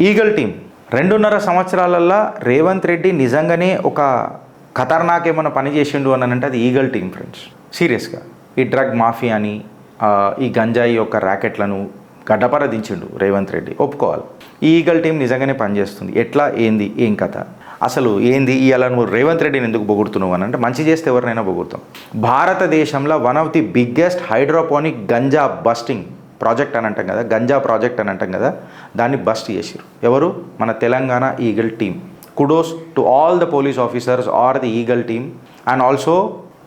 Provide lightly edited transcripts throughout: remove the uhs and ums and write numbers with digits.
Eagle team 2.5 సంవత్సరాలల్లో Revanth Reddy నిజంగానే ఒక ఖతర్నాక్ ఏమైనా పని చేసిండు అని అంటే అది ఈగల్ టీం ఫ్రెండ్స్. సీరియస్గా ఈ డ్రగ్ మాఫియాని ఈ గంజాయి యొక్క ర్యాకెట్లను గడ్డపర దించిండు రేవంత్ రెడ్డి, ఒప్పుకోవాలి. ఈ ఈగల్ టీం నిజంగానే పనిచేస్తుంది. ఎట్లా, ఏంది, ఏం కథ, అసలు ఏంది ఇవాళ నువ్వు రేవంత్ రెడ్డిని ఎందుకు పొగుడుతున్నావు అని అంటే మంచి చేస్తే ఎవరినైనా పొగుడుతాం. భారతదేశంలో one of the biggest hydroponic ganja busting project అని అంటాం కదా, గంజా ప్రాజెక్ట్ అని అంటాం కదా, దాన్ని బస్ట్ చేసిరు ఎవరు? మన Telangana eagle team. Kudos to all the police officers are the eagle team and also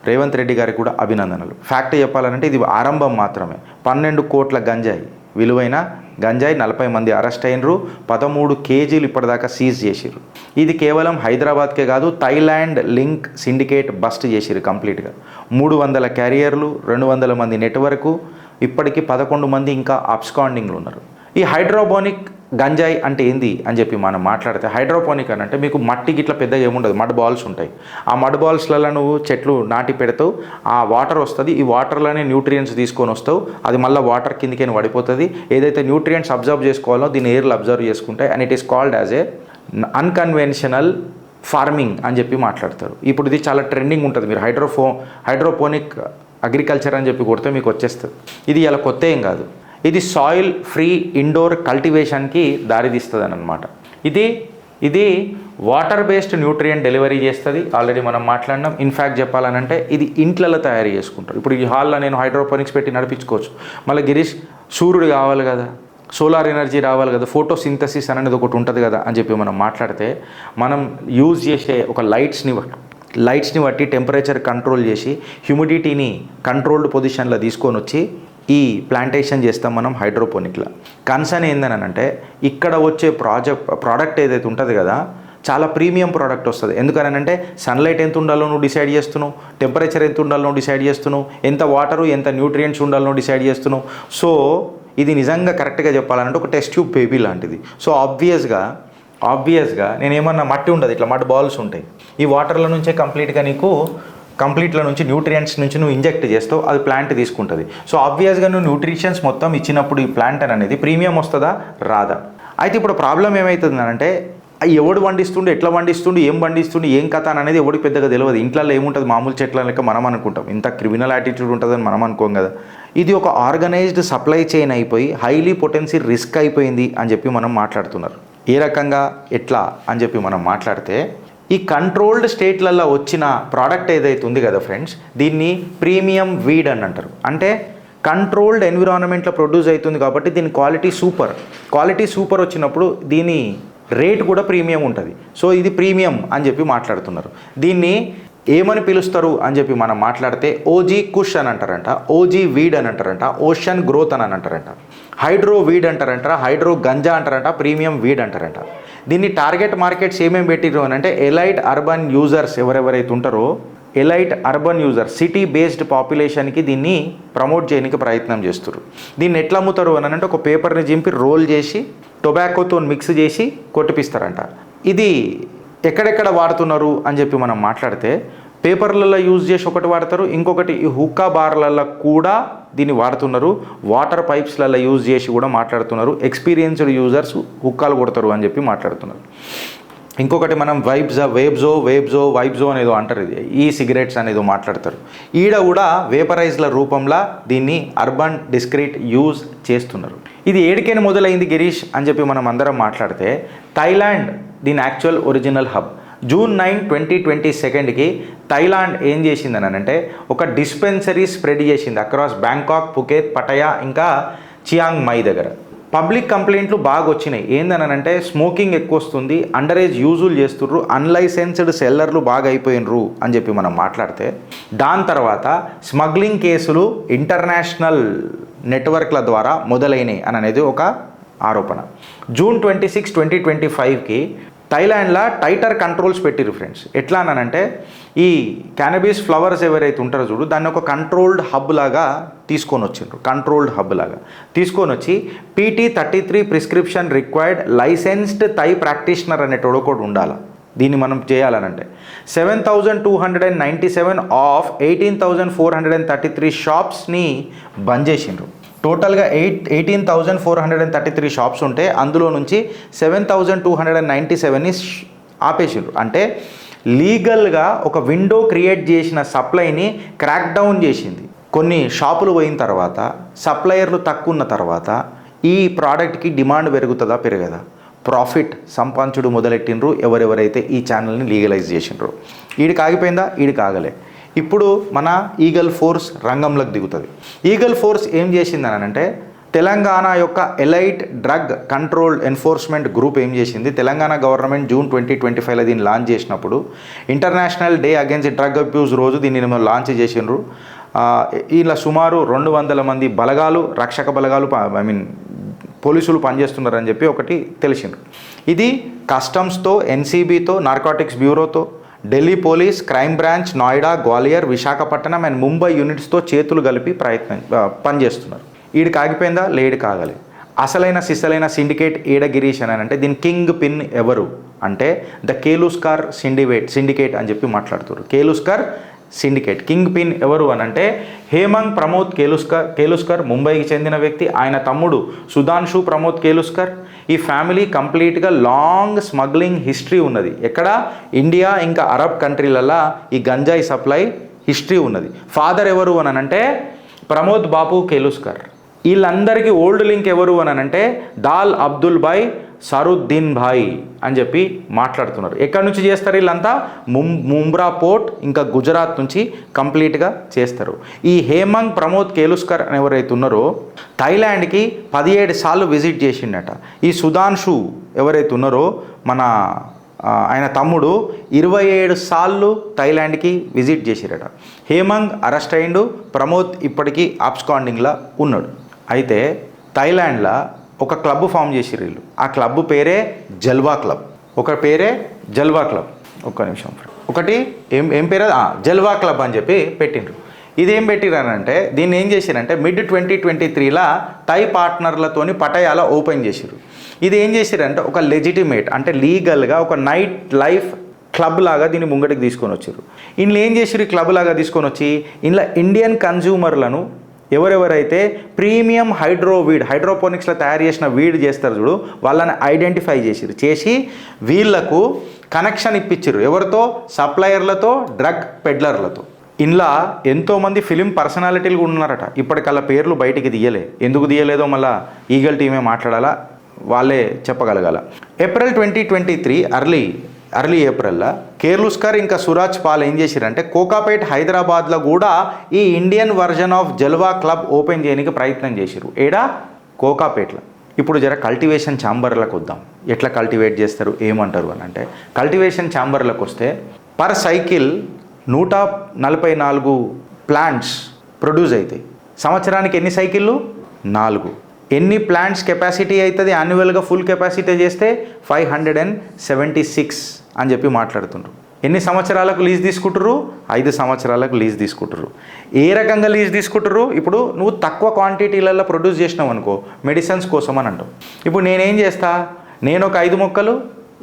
Revanth Reddy గారికి కూడా అభినందనలు. ఫ్యాక్ట్ చెప్పాలంటే ఇది ఆరంభం మాత్రమే. 12 కోట్ల గంజాయి విలువైన గంజాయి, 40 మంది అరెస్ట్ అయినరు, 13 కేజీలు ఇప్పటిదాకా సీజ్ చేసిరు. ఇది కేవలం హైదరాబాద్కే కాదు, థైలాండ్ లింక్ సిండికేట్ బస్ట్ చేసిరు కంప్లీట్గా. 300 క్యారియర్లు, 200 మంది నెట్వర్కు, ఇప్పటికీ 11 మంది ఇంకా అబ్స్కాండింగ్లు ఉన్నారు. ఈ హైడ్రోపోనిక్ గంజాయి అంటే ఏంది అని చెప్పి మనం మాట్లాడితే, హైడ్రోపోనిక్ అని అంటే మీకు మట్టి గిట్ల పెద్దగా ఏముండదు, మడ్ బాల్స్ ఉంటాయి. ఆ మడ్ బాల్స్లలో నువ్వు చెట్లు నాటి పెడతావు, ఆ వాటర్ వస్తుంది, ఈ వాటర్లోనే న్యూట్రియంట్స్ తీసుకొని వస్తావు, అది మళ్ళీ వాటర్ కిందికైనా పడిపోతుంది. ఏదైతే న్యూట్రియంట్స్ అబ్జర్వ్ చేసుకోవాలో దీన్ని ఎయిర్లు అబ్జర్వ్ చేసుకుంటాయి and it is called as a unconventional farming అని చెప్పి మాట్లాడతారు. ఇప్పుడు ఇది చాలా ట్రెండింగ్ ఉంటుంది. మీరు హైడ్రోపోనిక్ అగ్రికల్చర్ అని చెప్పి కొడితే మీకు వచ్చేస్తుంది. ఇది ఇలా కొత్త ఏం కాదు, ఇది సాయిల్ ఫ్రీ ఇండోర్ కల్టివేషన్కి దారితీస్తుంది అనమాట. ఇది వాటర్ బేస్డ్ న్యూట్రియంట్ డెలివరీ చేస్తుంది. ఆల్రెడీ మనం మాట్లాడినాం. ఇన్ఫ్యాక్ట్ చెప్పాలనంటే ఇది ఇంట్లలో తయారు చేసుకుంటారు. ఇప్పుడు ఈ హాల్లో నేను హైడ్రోపోనిక్స్ పెట్టి నడిపించుకోవచ్చు. మళ్ళీ గిరీష్ సూర్యుడు కావాలి కదా, సోలార్ ఎనర్జీ రావాలి కదా, ఫోటోసింథసిస్ అనేది ఒకటి ఉంటుంది కదా అని చెప్పి మనం మాట్లాడితే, మనం యూజ్ చేసే ఒక లైట్స్ని బట్టి టెంపరేచర్ కంట్రోల్ చేసి హ్యూమిడిటీని కంట్రోల్డ్ పొజిషన్లో తీసుకొని వచ్చి ఈ ప్లాంటేషన్ చేస్తాం మనం హైడ్రోపోనిక్లో. కన్సర్న్ ఏందని అంటే ఇక్కడ వచ్చే ప్రోడక్ట్ ఏదైతే ఉంటుంది కదా, చాలా ప్రీమియం ప్రోడక్ట్ వస్తుంది. ఎందుకనంటే సన్లైట్ ఎంత ఉండాలో నువ్వు డిసైడ్ చేస్తున్నావు, టెంపరేచర్ ఎంత ఉండాలో నువ్వు డిసైడ్ చేస్తున్నావు, ఎంత వాటరు ఎంత న్యూట్రియంట్స్ ఉండాలో డిసైడ్ చేస్తున్నావు. సో ఇది నిజంగా కరెక్ట్గా చెప్పాలంటే ఒక టెస్ట్ ట్యూబ్ బేబీ లాంటిది. సో ఆబ్వియస్గా నేనేమన్నా మట్టి ఉండదు, ఇట్లా మడ్ బాల్స్ ఉంటాయి. ఈ వాటర్ల నుంచే కంప్లీట్లో నుంచి న్యూట్రియంట్స్ నుంచి నువ్వు ఇంజెక్ట్ చేస్తావు, అది ప్లాంట్ తీసుకుంటుంది. సో ఆబ్వియస్గా నువ్వు న్యూట్రిషన్స్ మొత్తం ఇచ్చినప్పుడు ఈ ప్లాంట్ అనేది ప్రీమియం వస్తుందా రాదా? అయితే ఇప్పుడు ప్రాబ్లం ఏమవుతుందనంటే ఎవడు వండిస్తుండు, ఎట్లా వండిస్తుండు, ఏం కథ అనేది ఎవడికి పెద్దగా తెలియదు. ఇంట్లో ఏముంటుంది, మామూలు చెట్ల లెక్క మనం అనుకుంటాం. ఇంత క్రిమినల్ యాటిట్యూడ్ ఉంటుందని మనం అనుకోం కదా. ఇది ఒక ఆర్గనైజ్డ్ సప్లై చైన్ అయిపోయి హైలీ పొటెన్షియల్ రిస్క్ అయిపోయింది అని చెప్పి మనం మాట్లాడుతున్నారు. ఏ రకంగా, ఎట్లా అని చెప్పి మనం మాట్లాడితే, ఈ కంట్రోల్డ్ స్టేట్లలో వచ్చిన ప్రోడక్ట్ ఏదైతే ఉంది కదా ఫ్రెండ్స్, దీన్ని ప్రీమియం వీడ్ అని అంటారు. అంటే కంట్రోల్డ్ ఎన్విరాన్మెంట్లో ప్రొడ్యూస్ అవుతుంది కాబట్టి దీని క్వాలిటీ సూపర్ వచ్చినప్పుడు దీని రేట్ కూడా ప్రీమియం ఉంటుంది. సో ఇది ప్రీమియం అని చెప్పి మాట్లాడుతున్నారు. దీన్ని ఏమని పిలుస్తారు అని చెప్పి మనం మాట్లాడితే ఓజీ కుష్ అని అంటారంట, ఓజీ వీడ్ అని అంటారంట, ఓషన్ గ్రోత్ అని అంటారంట, హైడ్రో వీడ్ అంటారంట, హైడ్రో గంజా అంటారంట, ప్రీమియం వీడ్ అంటారంట. దీన్ని టార్గెట్ మార్కెట్స్ ఏమేమి పెట్టిరు అని అంటే ఎలైట్ అర్బన్ యూజర్స్ ఎవరెవరైతే ఉంటారో, elite urban users city based పాపులేషన్కి దీన్ని ప్రమోట్ చేయడానికి ప్రయత్నం చేస్తారు. దీన్ని ఎట్లా అమ్ముతారు అని అంటే ఒక పేపర్ని చింపి రోల్ చేసి టొబాకోతో మిక్స్ చేసి కొట్టిపిస్తారంట. ఇది ఎక్కడెక్కడ వాడుతున్నారు అని చెప్పి మనం మాట్లాడితే పేపర్లలో యూజ్ చేసి ఒకటి వాడతారు, ఇంకొకటి ఈ హుక్కా బార్లలో కూడా దీన్ని వాడుతున్నారు, వాటర్ పైప్స్లలో యూజ్ చేసి కూడా మాట్లాడుతున్నారు. ఎక్స్పీరియన్స్డ్ యూజర్స్ హుక్కాలు కొడతారు అని చెప్పి మాట్లాడుతున్నారు. ఇంకొకటి మనం వైబ్జో అనేదో అంటారు, ఇది ఈ సిగరెట్స్ అనేదో మాట్లాడతారు. ఈడ కూడా వేపరైజ్ల రూపంలో దీన్ని అర్బన్ డిస్క్రీట్ యూజ్ చేస్తున్నారు. ఇది ఏడికైనా మొదలైంది గిరీష్ అని చెప్పి మనం అందరం మాట్లాడితే, థైలాండ్ దీని యాక్చువల్ ఒరిజినల్ హబ్. June 9, 2022కి థైలాండ్ ఏం చేసిందని అంటే ఒక డిస్పెన్సరీ స్ప్రెడ్ చేసింది అక్రాస్ బ్యాంకాక్, పుకేత్, పటయా ఇంకా చియాంగ్ మై దగ్గర. పబ్లిక్ కంప్లైంట్లు బాగా వచ్చినాయి. ఏందనంటే స్మోకింగ్ ఎక్కువ వస్తుంది, అండర్ ఏజ్ యూజులు చేస్తుర్రు, అన్లైసెన్స్డ్ సెల్లర్లు బాగా అయిపోయినరు అని చెప్పి మనం మాట్లాడితే, దాని తర్వాత స్మగ్లింగ్ కేసులు ఇంటర్నేషనల్ నెట్వర్క్ల ద్వారా మొదలైనవి అని అనేది ఒక ఆరోపణ. June 26, 2025కి థైలాండ్లో టైటర్ కంట్రోల్స్ పెట్టిరు ఫ్రెండ్స్. ఎట్లా అనంటే ఈ క్యానబిస్ ఫ్లవర్స్ ఎవరైతే ఉంటారో చూడు, దాన్ని ఒక కంట్రోల్డ్ హబ్ లాగా తీసుకొని వచ్చి PT-33 prescription required licensed Thai practitioner అనేటోడు ఒకటి ఉండాలి. దీన్ని మనం చేయాలనంటే 7,297 ఆఫ్ 18,433 షాప్స్ని బంద్ చేసిండ్రు. టోటల్గా 18,433 షాప్స్ ఉంటే అందులో నుంచి 7,297ని ఆపేసిండ్రు. అంటే లీగల్గా ఒక విండో క్రియేట్ చేసిన సప్లైని క్రాక్ డౌన్ చేసింది. కొన్ని షాపులు పోయిన తర్వాత, సప్లయర్లు తక్కువ ఉన్న తర్వాత ఈ ప్రోడక్ట్కి డిమాండ్ పెరుగుతుందా పెరగదా, ప్రాఫిట్ సంపాదించుడు మొదలెట్టినరు ఎవరెవరైతే ఈ ఛానల్ని లీగలైజ్ చేసినారు. ఈడికి ఆగిపోయిందా? ఈడికి ఆగలే. ఇప్పుడు మన ఈగల్ ఫోర్స్ రంగంలోకి దిగుతుంది. ఈగల్ ఫోర్స్ ఏం చేసిందని అంటే, తెలంగాణ యొక్క elite drug control enforcement group ఏం చేసింది, తెలంగాణ గవర్నమెంట్ జూన్ 2025లో దీన్ని లాంచ్ చేసినప్పుడు international day against drug abuse రోజు దీన్ని లాంచ్ చేసినారు. ఇలా సుమారు 200 మంది బలగాలు, రక్షక బలగాలు, పోలీసులు పనిచేస్తున్నారని చెప్పి ఒకటి తెలిసింది. ఇది కస్టమ్స్తో, ఎన్సీబీతో, నార్కోటిక్స్ బ్యూరోతో, Delhi police, crime branch, Noida, Gwalior, Visakhapatnam and Mumbai యూనిట్స్తో చేతులు కలిపి పనిచేస్తున్నారు. ఈడికి ఆగిపోయిందా? లేడికి ఆగలే. అసలైన సిసలైన సిండికేట్ ఏడ గిరీష్ అని అంటే దీని కింగ్ పిన్ ఎవరు అంటే ద కేలుస్కర్ సిండికేట్ అని చెప్పి మాట్లాడుతారు. కేలుస్కర్ సిండికేట్ కింగ్ పిన్ ఎవరు అని అంటే హేమంగ్ ప్రమోద్ కేలుస్కర్ ముంబైకి చెందిన వ్యక్తి. ఆయన తమ్ముడు సుధాంశు ప్రమోద్ కేలుస్కర్. ఈ ఫ్యామిలీ కంప్లీట్గా లాంగ్ స్మగ్లింగ్ హిస్టరీ ఉన్నది. ఎక్కడ? ఇండియా ఇంకా అరబ్ కంట్రీలలో ఈ గంజాయి సప్లై హిస్టరీ ఉన్నది. ఫాదర్ ఎవరు అని అంటే ప్రమోద్ బాపు కేలుస్కర్. వీళ్ళందరికీ ఓల్డ్ లింక్ ఎవరు అని అంటే దాల్ అబ్దుల్ భాయ్ సరుద్దీన్ భాయ్ అని చెప్పి మాట్లాడుతున్నారు. ఎక్కడి నుంచి చేస్తారు వీళ్ళంతా? ముంబ్రా పోర్ట్ ఇంకా గుజరాత్ నుంచి కంప్లీట్గా చేస్తారు. ఈ హేమంగ్ ప్రమోద్ కేలుస్కర్ అని ఎవరైతే ఉన్నారో థాయిలాండ్కి 17 సార్లు విజిట్ చేసిండట. ఈ సుధాంశు ఎవరైతే ఉన్నారో ఆయన తమ్ముడు 27 సార్లు థాయిలాండ్కి విజిట్ చేసిరట. హేమంగ్ అరెస్ట్ అయిండు, ప్రమోద్ ఇప్పటికీ అబ్స్కాండింగ్లో ఉన్నాడు. అయితే థాయిలాండ్లో ఒక క్లబ్ ఫామ్ చేసిరు వీళ్ళు. ఆ క్లబ్ పేరే జల్వా క్లబ్. ఒక్క నిమిషం. ఒకటి ఏం పేరు? జల్వా క్లబ్ అని చెప్పి పెట్టిండ్రు. ఇదేం పెట్టిరనంటే దీన్ని ఏం చేసిరంటే మిడ్ 2023లో థాయ్ పార్ట్నర్లతోని పటయాల ఓపెన్ చేసిరు. ఇది ఏం చేసిరంటే ఒక లెజిటిమేట్ అంటే లీగల్గా ఒక నైట్ లైఫ్ క్లబ్ లాగా దీన్ని ముంగటికి తీసుకొని వచ్చారు. ఇందులో ఏం చేసిరు? క్లబ్ లాగా తీసుకొని వచ్చి ఇందులో ఇండియన్ కన్జ్యూమర్లను ఎవరెవరైతే ప్రీమియం హైడ్రోపోనిక్స్లో తయారు చేసిన వీడ్ చేస్తారు చూడు, వాళ్ళని ఐడెంటిఫై చేసి వీళ్లకు కనెక్షన్ ఇప్పించారు. ఎవరితో? సప్లయర్లతో, డ్రగ్ పెడ్లర్లతో. ఇందులో ఎంతోమంది ఫిలిం పర్సనాలిటీలు కూడా ఉన్నారట. ఇప్పటికల్లా పేర్లు బయటికి తీయలే. ఎందుకు తీయలేదో మళ్ళీ ఈగల్ టీమే మాట్లాడాలా, వాళ్ళే చెప్పగలగాల. ఏప్రిల్ 2023 అర్లీ ఏప్రిల్లో కేర్లుస్కర్ ఇంకా సురాజ్ పాల్ ఏం చేశారంటే కోకాపేట్ హైదరాబాద్లో కూడా ఈ Indian version of Jalwa club open చేయడానికి ప్రయత్నం చేశారు. ఏడా? కోకాపేట్లో. ఇప్పుడు జర కల్టివేషన్ ఛాంబర్లకు వద్దాం. ఎట్లా కల్టివేట్ చేస్తారు, ఏమంటారు అని అంటే కల్టివేషన్ ఛాంబర్లకు వస్తే పర్ సైకిల్ 144 ప్లాంట్స్ ప్రొడ్యూస్ అవుతాయి. సంవత్సరానికి ఎన్ని సైకిళ్ళు? 4. ఎన్ని ప్లాంట్స్ కెపాసిటీ అవుతుంది యాన్యువల్గా ఫుల్ కెపాసిటీ చేస్తే? 576 అని చెప్పి మాట్లాడుతుండ్రు. ఎన్ని సంవత్సరాలకు లీజ్ తీసుకుంటారు? 5 సంవత్సరాలకు లీజ్ తీసుకుంటారు. ఏ రకంగా లీజ్ తీసుకుంటారు? ఇప్పుడు నువ్వు తక్కువ క్వాంటిటీలలో ప్రొడ్యూస్ చేసినావు అనుకో, మెడిసిన్స్ కోసం అని అంటావు. ఇప్పుడు నేనేం చేస్తా? నేను ఒక 5 మొక్కలు,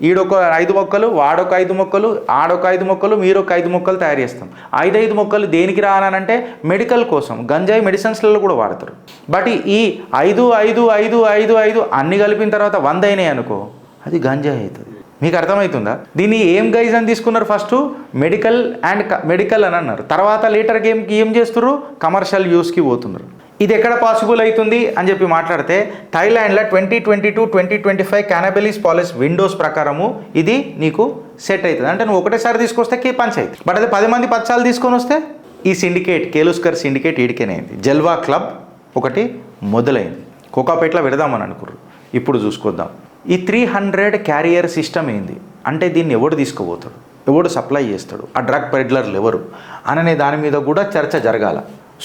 ఈడొక 5 మొక్కలు, వాడొక 5 మొక్కలు, ఆడొక 5 మొక్కలు, మీరు ఒక 5 మొక్కలు తయారు చేస్తాం. 5 మొక్కలు దేనికి రానంటే మెడికల్ కోసం, గంజాయి మెడిసిన్స్లలో కూడా వాడతారు. బట్ ఈ 5 అన్ని కలిపిన తర్వాత 100 అయినాయి అనుకో, అది గంజాయి అవుతుంది. మీకు అర్థమవుతుందా? దీన్ని ఏం గైజ్ అని తీసుకున్నారు? ఫస్ట్ మెడికల్ అని అన్నారు. తర్వాత లేటర్ గేమ్కి ఏం చేస్తున్నారు? కమర్షియల్ యూస్కి పోతున్నారు. ఇది ఎక్కడ పాసిబుల్ అవుతుంది అని చెప్పి మాట్లాడితే థాయిలాండ్లో 2022-2025 క్యానబిలిస్ పాలసీ విండోస్ ప్రకారము ఇది నీకు సెట్ అవుతుంది. అంటే నువ్వు ఒకటేసారి తీసుకొస్తే పంచాయతీ. బట్ అదే 10 మంది 10 సార్లు తీసుకొని వస్తే ఈ సిండికేట్ కేలుస్కర్ సిండికేట్ ఈడికేనైంది. జల్వా క్లబ్ ఒకటి మొదలైంది. కోకాపేట్లో పెడదామని అనుకున్నారు. ఇప్పుడు చూసుకొద్దాం. ఈ 300 క్యారియర్ సిస్టమ్ ఏంది అంటే దీన్ని ఎవడు తీసుకుపోతాడు, ఎవడు సప్లై చేస్తాడు, ఆ డ్రగ్ పెడ్లర్లు ఎవరు అననే దాని మీద కూడా చర్చ జరగాల.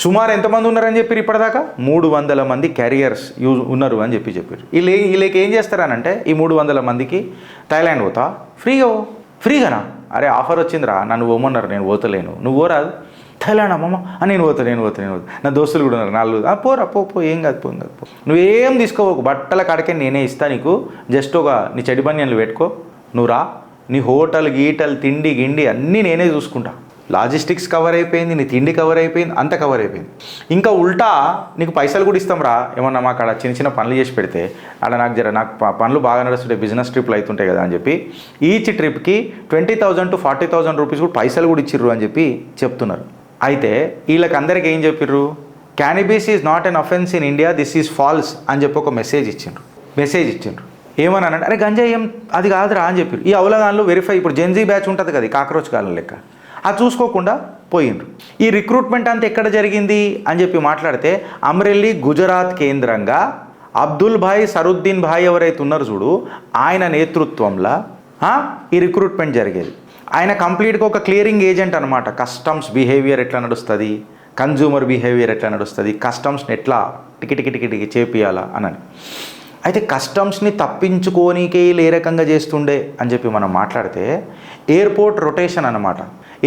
సుమారు ఎంతమంది ఉన్నారని చెప్పారు ఇప్పటిదాకా? 300 మంది క్యారియర్స్ ఉన్నారు అని చెప్పారు. వీళ్ళకి ఏం చేస్తారనంటే ఈ 300 మందికి థాయిలాండ్ పోతా ఫ్రీగానా? అరే ఆఫర్ వచ్చిందిరా, నన్ను పోమన్నారు, నేను పోతలేను, నువ్వు పోరాదు. థాయిలాండ్ అమ్మమ్మ నేను పోతా. నా దోస్తులు కూడా ఉన్నారు 4. పోరా పో, ఏం కాదు. నువ్వేం తీసుకోవు, బట్టల కాడికే నేనే ఇస్తా నీకు. జస్ట్ నీ చెడి బనియన్లు పెట్టుకో, నువ్వు రా, నీ హోటల్ గీటల్ తిండి గిండి అన్నీ నేనే చూసుకుంటా. లాజిస్టిక్స్ కవర్ అయిపోయింది, నీ తిండి కవర్ అయిపోయింది, అంత కవర్ అయిపోయింది. ఇంకా ఉల్టా నీకు పైసలు కూడా ఇస్తాం రా, ఏమన్నా మాకు అక్కడ చిన్న చిన్న పనులు చేసి పెడితే అక్కడ నాకు పనులు బాగా నడుస్తుంటాయి, బిజినెస్ ట్రిప్లు అవుతుంటాయి కదా అని చెప్పి ఈచ్ ట్రిప్కి 20,000 to 40,000 రూపీస్ కూడా పైసలు కూడా ఇచ్చిర్రు అని చెప్పి చెప్తున్నారు. అయితే వీళ్ళకి అందరికీ ఏం చెప్పిర్రు, cannabis is not an offence in India, this is false అని చెప్పి ఒక మెసేజ్ ఇచ్చిండ్రు. ఏమన్నానంటే అరే గంజాయి ఏం అది కాదురా అని చెప్పారు. ఈ అవలగాన్లు వెరిఫై ఇప్పుడు జెన్జీ బ్యాచ్ ఉంటుంది కదా, కాక్రోచ్ కాలం లెక్క, అది చూసుకోకుండా పోయిండ్రు. ఈ రిక్రూట్మెంట్ అంతా ఎక్కడ జరిగింది అని చెప్పి మాట్లాడితే అమ్రెల్లి గుజరాత్ కేంద్రంగా అబ్దుల్ భాయ్ సరుద్దీన్ భాయ్ ఎవరైతే ఉన్నారో చూడు, ఆయన నేతృత్వంలో ఈ రిక్రూట్మెంట్ జరిగేది. ఆయన కంప్లీట్గా ఒక క్లియరింగ్ ఏజెంట్ అనమాట. కస్టమ్స్ బిహేవియర్ ఎట్లా నడుస్తుంది, కన్జ్యూమర్ బిహేవియర్ ఎట్లా నడుస్తుంది, కస్టమ్స్ని ఎట్లా టికి చేపియాలా అని. అయితే కస్టమ్స్ని తప్పించుకోనికే ఏ రకంగా చేస్తుండే అని చెప్పి మనం మాట్లాడితే ఎయిర్పోర్ట్ రొటేషన్ అనమాట.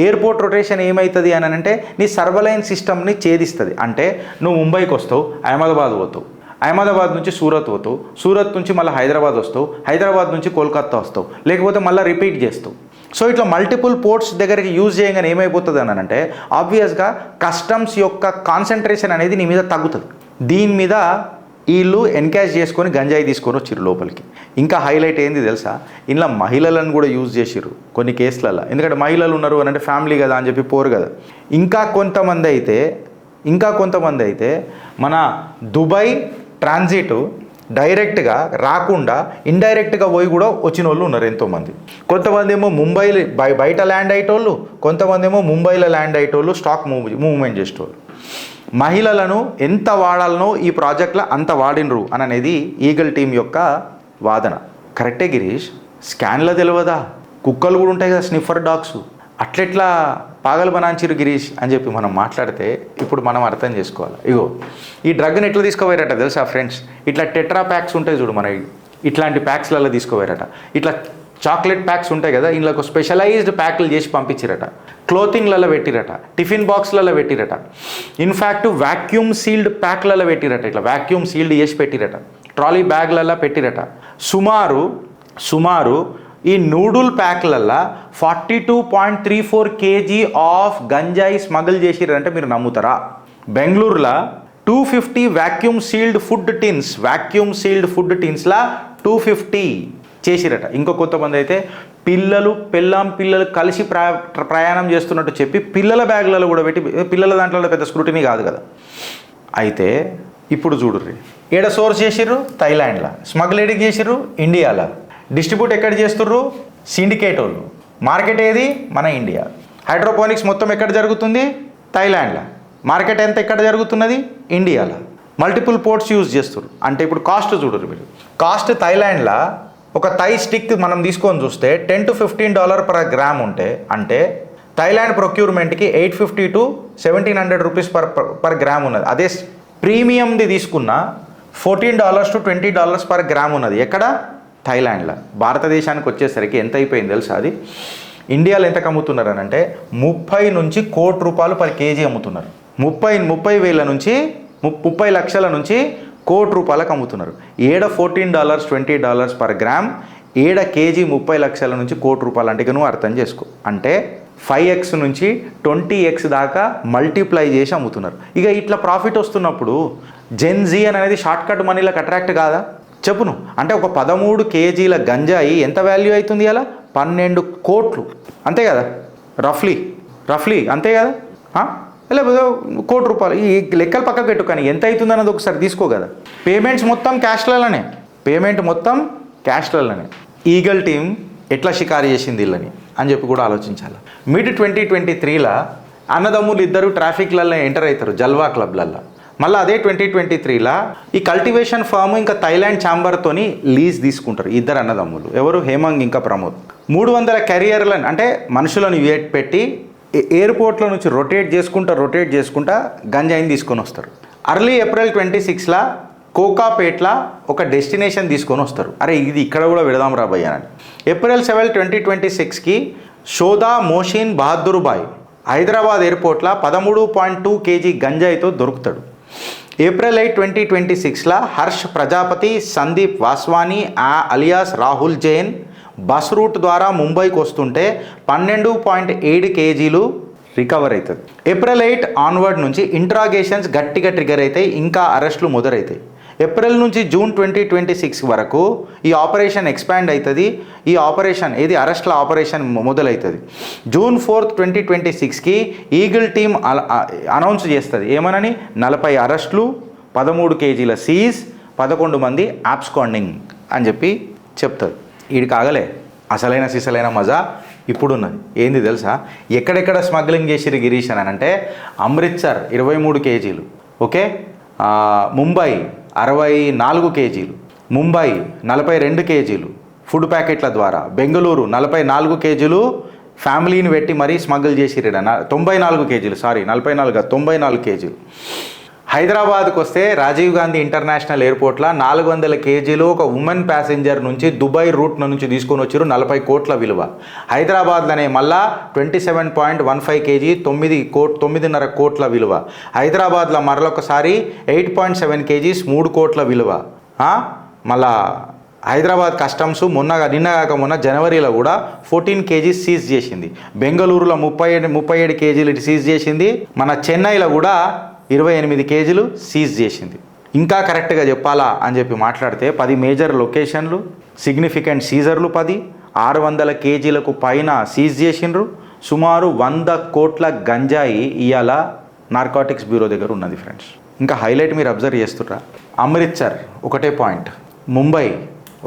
ఎయిర్పోర్ట్ రొటేషన్ ఏమవుతుంది అని అంటే నీ సర్వలైన్స్ సిస్టమ్ని ఛేదిస్తుంది. అంటే నువ్వు ముంబైకి వస్తావు, అహ్మదాబాద్ పోతావు, అహ్మదాబాద్ నుంచి సూరత్ పోతావు, సూరత్ నుంచి మళ్ళీ హైదరాబాద్ వస్తావు, హైదరాబాద్ నుంచి కోల్కత్తా వస్తావు, లేకపోతే మళ్ళీ రిపీట్ చేస్తావు. సో ఇట్లా మల్టిపుల్ పోర్ట్స్ దగ్గరికి యూజ్ చేయగానే ఏమైపోతుంది అని అంటే ఆబ్వియస్గా కస్టమ్స్ యొక్క కాన్సన్ట్రేషన్ అనేది నీ మీద తగ్గుతుంది. దీని మీద వీళ్ళు ఎన్కాష్ చేసుకొని గంజాయి తీసుకొని వచ్చిర్రు లోపలికి. ఇంకా హైలైట్ ఏంది తెలుసా, ఇలా మహిళలను కూడా యూజ్ చేసిర్రు కొన్ని కేసులలో. ఎందుకంటే మహిళలు ఉన్నారు అని అంటే ఫ్యామిలీ కదా అని చెప్పి పోరు కదా. ఇంకా కొంతమంది అయితే మన దుబాయ్ ట్రాన్సిట్ డైరెక్ట్గా రాకుండా ఇండైరెక్ట్గా పోయి కూడా వచ్చిన వాళ్ళు ఉన్నారు ఎంతోమంది. కొంతమంది ఏమో ముంబైలో బయట ల్యాండ్ అయ్యేటోళ్ళు, కొంతమంది ఏమో ముంబైలో ల్యాండ్ అయ్యేటోళ్ళు, స్టాక్ మూవ్మెంట్ చేసేటోళ్ళు. మహిళలను ఎంత వాడాలనో ఈ ప్రాజెక్ట్లో అంత వాడినరు అని అనేది ఈగల్ టీం యొక్క వాదన. కరెక్టే గిరీష్, స్కాన్లో తెలియదా, కుక్కలు కూడా ఉంటాయి కదా స్నిఫర్ డాగ్స్, అట్లెట్లా పాగలు బనాంచిరు గిరీష్ అని చెప్పి మనం మాట్లాడితే ఇప్పుడు మనం అర్థం చేసుకోవాలి. ఇగో ఈ డ్రగ్ని ఎట్లా తీసుకోపోయారట తెలుసా ఫ్రెండ్స్, ఇట్లా టెట్రా ప్యాక్స్ ఉంటాయి చూడు, మన ఇట్లాంటి ప్యాక్స్లలో తీసుకోపోయారట. ఇట్లా చాక్లెట్ ప్యాక్స్ ఉంటాయి కదా, ఇందులో స్పెషలైజ్డ్ ప్యాక్లు చేసి పంపించిరట, క్లోతింగ్లలో పెట్టిరట, టిఫిన్ బాక్స్లలో పెట్టిరట, ఇన్ఫ్యాక్ట్ వ్యాక్యూమ్ సీల్డ్ ప్యాక్లలో పెట్టిరట, ఇట్లా వ్యాక్యూమ్ సీల్డ్ చేసి పెట్టిరట, ట్రాలీ బ్యాగ్లలో పెట్టిరట. సుమారు ఈ నూడుల్ ప్యాక్లల్లో 42.34 kg ఆఫ్ గంజాయి స్మగుల్ చేసిరంటే మీరు నమ్ముతారా? బెంగళూరులో 250 వ్యాక్యూమ్ సీల్డ్ ఫుడ్ టిన్స్లా 250 చేసిరట. ఇంకో కొంతమంది అయితే పిల్లలు కలిసి ప్రయాణం చేస్తున్నట్టు చెప్పి పిల్లల బ్యాగులలో కూడా పెట్టి, పిల్లల దాంట్లో పెద్ద స్క్రూటినీ కాదు కదా. అయితే ఇప్పుడు చూడుర్రి, ఏడ సోర్స్ చేసిర్రు థైలాండ్లో, స్మగుల్ ఎడికి చేసిర్రు ఇండియాలో, డిస్ట్రిబ్యూట్ ఎక్కడ చేస్తుర్రు సిండికేట్ వాళ్ళు, మార్కెట్ ఏది మన ఇండియా. హైడ్రోపోనిక్స్ మొత్తం ఎక్కడ జరుగుతుంది థైలాండ్లో, మార్కెట్ ఎంత ఎక్కడ జరుగుతున్నది ఇండియాలో. మల్టిపుల్ పోర్ట్స్ యూజ్ చేస్తున్నారు. అంటే ఇప్పుడు కాస్ట్ చూడరు మీరు, కాస్ట్ థైలాండ్లో ఒక థై స్టిక్ మనం తీసుకొని చూస్తే $10 to $15 per గ్రామ్ ఉంటే, అంటే థైలాండ్ ప్రొక్యూర్మెంట్కి 850 to 1700 రూపీస్ పర్ గ్రామ్ ఉన్నది. అదే ప్రీమియంది తీసుకున్న $14 to $20 per గ్రామ్ ఉన్నది ఎక్కడ థైలాండ్లో. భారతదేశానికి వచ్చేసరికి ఎంత అయిపోయింది తెలుసా, అది ఇండియాలో ఎంతకు అమ్ముతున్నారు అని అంటే 30 నుంచి ₹1 కోటి పర్ కేజీ అమ్ముతున్నారు. 30 నుంచి 30 లక్షల నుంచి ₹1 కోటి అమ్ముతున్నారు. ఏడ $14 $20 పర్ గ్రామ్, ఏడ కేజీ 30 లక్షల నుంచి ₹1 కోటి. అంటే నువ్వు అర్థం చేసుకో, అంటే 5x నుంచి 20x దాకా మల్టిప్లై చేసి అమ్ముతున్నారు. ఇక ఇట్లా ప్రాఫిట్ వస్తున్నప్పుడు జెన్జీ అనేది షార్ట్ కట్ మనీలకు అట్రాక్ట్ కాదా చెప్పును. అంటే ఒక 13 kgల గంజాయి ఎంత వాల్యూ అవుతుంది అలా, 12 కోట్లు అంతే కదా, రఫ్లీ అంతే కదా, లేకపోతే ₹1 కోటి. ఈ లెక్కలు పక్కకు పెట్టు, కానీ ఎంత అవుతుంది అన్నది ఒకసారి తీసుకో కదా. పేమెంట్ మొత్తం క్యాష్లలోనే. ఈగల్ టీం ఎట్లా షికారు చేసింది వీళ్ళని అని చెప్పి కూడా ఆలోచించాలి. మిడ్ 2023లో అన్నదమ్ములు ఇద్దరు ట్రాఫిక్లలో ఎంటర్ అవుతారు జల్వా క్లబ్లల్లో. మళ్ళీ అదే 2023లో ఈ కల్టివేషన్ ఫామ్ ఇంకా థైలాండ్ ఛాంబర్తోని లీజ్ తీసుకుంటారు ఇద్దరు అన్నదమ్ములు. ఎవరు, హేమంగ్ ఇంకా ప్రమోద్. 300 క్యారియర్లను అంటే మనుషులను పెట్టి ఎయిర్పోర్ట్లో నుంచి రొటేట్ చేసుకుంటా గంజాయిని తీసుకొని వస్తారు. అర్లీ ఏప్రిల్ 26లో కోకాపేట్ల ఒక డెస్టినేషన్ తీసుకొని వస్తారు. అరే ఇది ఇక్కడ కూడా పెడదాం రాబోయ్ అని. ఏప్రిల్ 7, 2026కి షోదా మోషిన్ బహదూర్ భాయ్ హైదరాబాద్ ఎయిర్పోర్ట్లో 13.2 kg గంజాయితో దొరుకుతాడు. ఏప్రిల్ 8, 2026లో Harsh Prajapati, Sandeep Vaswani alias Rahul Jain bus route ద్వారా ముంబైకి వస్తుంటే 12.7 kgలు రికవర్ అవుతుంది. ఏప్రిల్ 8 ఆన్వర్డ్ నుంచి ఇంట్రాగేషన్స్ గట్టిగా ట్రిగర్ అవుతాయి, ఇంకా అరెస్టులు మొదలవుతాయి. ఏప్రిల్ నుంచి జూన్ 2026 వరకు ఈ ఆపరేషన్ ఎక్స్పాండ్ అవుతుంది. ఈ ఆపరేషన్ అరెస్ట్ల ఆపరేషన్ మొదలవుతుంది. జూన్ 4, 2026కి ఈగిల్ టీమ్ అనౌన్స్ చేస్తుంది ఏమనని, 40 అరెస్టులు, 13 కేజీల సీజ్, 11 మంది ఆబ్స్కాండింగ్ అని చెప్పి చెప్తుంది. వీడికి ఆగలే, అసలైన సిసలైన మజా ఇప్పుడున్నది. ఏంది తెలుసా, ఎక్కడెక్కడ స్మగ్లింగ్ చేసిరు గిరీష్ అని అంటే, అమృత్సర్ 23 కేజీలు, ఓకే, ముంబై 64 కేజీలు, ముంబై 42 కేజీలు ఫుడ్ ప్యాకెట్ల ద్వారా, బెంగళూరు 44 కేజీలు ఫ్యామిలీని పెట్టి మరీ స్మగుల్ చేసిరు. 94 కేజీలు, సారీ 44 94 కేజీలు. హైదరాబాద్కి వస్తే రాజీవ్ గాంధీ ఇంటర్నేషనల్ ఎయిర్పోర్ట్లో 400 కేజీలు ఒక ఉమెన్ ప్యాసింజర్ నుంచి దుబాయ్ రూట్ నుంచి తీసుకొని వచ్చారు, 40 కోట్ల విలువ. హైదరాబాద్లోనే మళ్ళా 27.15 కేజీ 9.5 కోట్ల విలువ. హైదరాబాద్లో మరొకసారి 8.7 కేజీస్ 3 కోట్ల విలువ. మళ్ళా హైదరాబాద్ కస్టమ్స్ నిన్న కాక మొన్న జనవరిలో కూడా 14 కేజీస్ సీజ్ చేసింది. బెంగళూరులో 37 కేజీలు సీజ్ చేసింది. మన చెన్నైలో కూడా 28 కేజీలు సీజ్ చేసింది. ఇంకా కరెక్ట్గా చెప్పాలా అని చెప్పి మాట్లాడితే 10 మేజర్ లొకేషన్లు, సిగ్నిఫికెంట్ సీజర్లు 10, 600 కేజీలకు పైన సీజ్ చేసిండ్రు. సుమారు 100 కోట్ల గంజాయి ఇవాళ నార్కాటిక్స్ బ్యూరో దగ్గర ఉన్నది ఫ్రెండ్స్. ఇంకా హైలైట్ మీరు అబ్జర్వ్ చేస్తుర్రా, అమృత్సర్ ఒకటే పాయింట్, ముంబై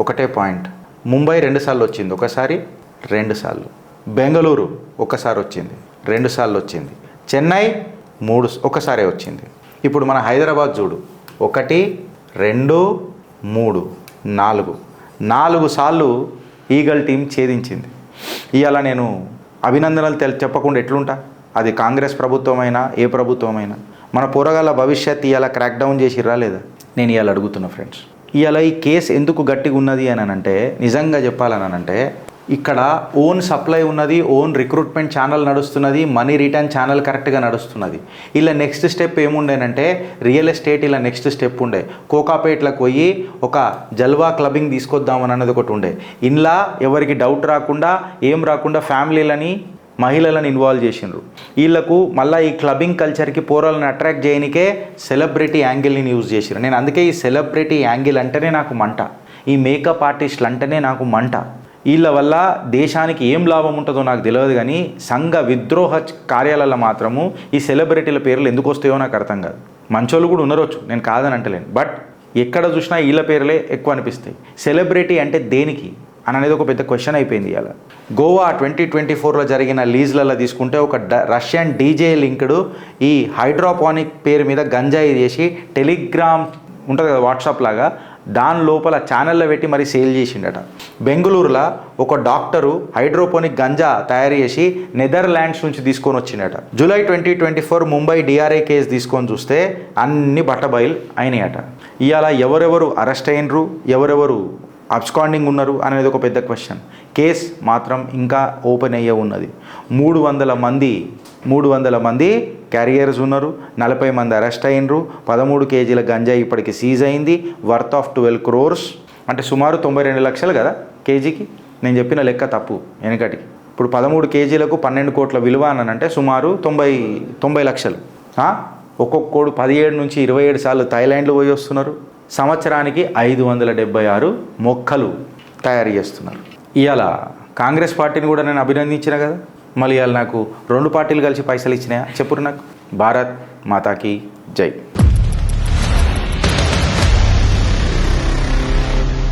ఒకటే పాయింట్. ముంబై 2 సార్లు వచ్చింది, ఒకసారి 2 సార్లు. బెంగళూరు ఒకసారి వచ్చింది, 2 సార్లు వచ్చింది. చెన్నై ఒకసారే వచ్చింది. ఇప్పుడు మన హైదరాబాద్ చూడు, 1 2 3 4 సార్లు ఈగల్ టీం ఛేదించింది. ఇవాళ నేను అభినందనలు చెప్పకుండా ఎట్లుంటా, అది కాంగ్రెస్ ప్రభుత్వమైనా ఏ ప్రభుత్వమైనా. మన పోరగాళ్ళ భవిష్యత్ ఇవాళ క్రాక్ డౌన్ చేసిర్రా లేదా నేను ఇవాళ అడుగుతున్నా ఫ్రెండ్స్. ఇవాళ ఈ కేసు ఎందుకు గట్టిగా ఉన్నది అని అంటే, నిజంగా చెప్పాలని అంటే, ఇక్కడ ఓన్ సప్లై ఉన్నది, ఓన్ రిక్రూట్మెంట్ ఛానల్ నడుస్తున్నది, మనీ రిటర్న్ ఛానల్ కరెక్ట్గా నడుస్తున్నది. ఇలా నెక్స్ట్ స్టెప్ ఏముండేనంటే, రియల్ ఎస్టేట్ ఇలా నెక్స్ట్ స్టెప్ ఉండే, కోకాపేట్లకు పోయి ఒక జల్వా క్లబ్బింగ్ తీసుకొద్దామని అన్నది ఒకటి ఉండే. ఇంట్లో ఎవరికి డౌట్ రాకుండా ఏం రాకుండా ఫ్యామిలీలని మహిళలను ఇన్వాల్వ్ చేసిండ్రు. వీళ్ళకు మళ్ళీ ఈ క్లబ్బింగ్ కల్చర్కి పోరాలను అట్రాక్ట్ చేయనికే సెలబ్రిటీ యాంగిల్ని యూజ్ చేసిరు. నేను అందుకే ఈ సెలబ్రిటీ యాంగిల్ అంటేనే నాకు మంట, ఈ మేకప్ ఆర్టిస్టులు అంటేనే నాకు మంట. వీళ్ళ వల్ల దేశానికి ఏం లాభం ఉంటుందో నాకు తెలియదు, కానీ సంఘ విద్రోహ కార్యాలలో మాత్రము ఈ సెలబ్రిటీల పేర్లు ఎందుకు వస్తాయో నాకు అర్థం కాదు. మంచోళ్ళు కూడా ఉండరొచ్చు, నేను కాదని అంటలేను, బట్ ఎక్కడ చూసినా వీళ్ళ పేర్లే ఎక్కువ అనిపిస్తాయి. సెలబ్రిటీ అంటే దేనికి అనేది ఒక పెద్ద క్వశ్చన్ అయిపోయింది. ఇవాళ గోవా 2024లో జరిగిన లీజ్లలో తీసుకుంటే ఒక రష్యన్ డీజే లింక్డ్ ఈ హైడ్రోపానిక్ పేరు మీద గంజాయి చేసి టెలిగ్రామ్ ఉంటుంది కదా వాట్సాప్ లాగా, దాని లోపల ఛానల్లో పెట్టి మరి సేల్ చేసిండట. బెంగళూరులో ఒక డాక్టరు హైడ్రోపోనిక్ గంజా తయారు చేసి నెదర్లాండ్స్ నుంచి తీసుకొని వచ్చిండట. జూలై 2024 ముంబై డిఆర్ఐ కేసు తీసుకొని చూస్తే అన్ని బట్టబయలు అయినాయట. ఇవాళ ఎవరెవరు అరెస్ట్ అయినరు, ఎవరెవరు అబ్స్కాండింగ్ ఉన్నారు అనేది ఒక పెద్ద క్వశ్చన్. కేస్ మాత్రం ఇంకా ఓపెన్ అయ్యే ఉన్నది. 300 మంది క్యారియర్స్ ఉన్నారు, 40 మంది అరెస్ట్ అయినరు, 13 కేజీల గంజాయి ఇప్పటికి సీజ్ అయింది, వర్త్ ఆఫ్ 12 crores, అంటే సుమారు 92 లక్షలు కదా కేజీకి. నేను చెప్పిన లెక్క తప్పు వెనకటికి. ఇప్పుడు 13 కేజీలకు 12 కోట్ల విలువ అనంటే సుమారు 90 లక్షలు. ఒక్కొక్కడు 17 నుంచి 27 సార్లు థాయిలాండ్లో పోయి వస్తున్నారు. సంవత్సరానికి 576 మొక్కలు తయారు చేస్తున్నారు. ఇవాళ కాంగ్రెస్ పార్టీని కూడా నేను అభినందించిన కదా, మళ్ళీ ఇవాళ నాకు 2 పార్టీలు కలిసి పైసలు ఇచ్చినాయా చెప్పురు నాకు. భారత్ మాతాకి జై.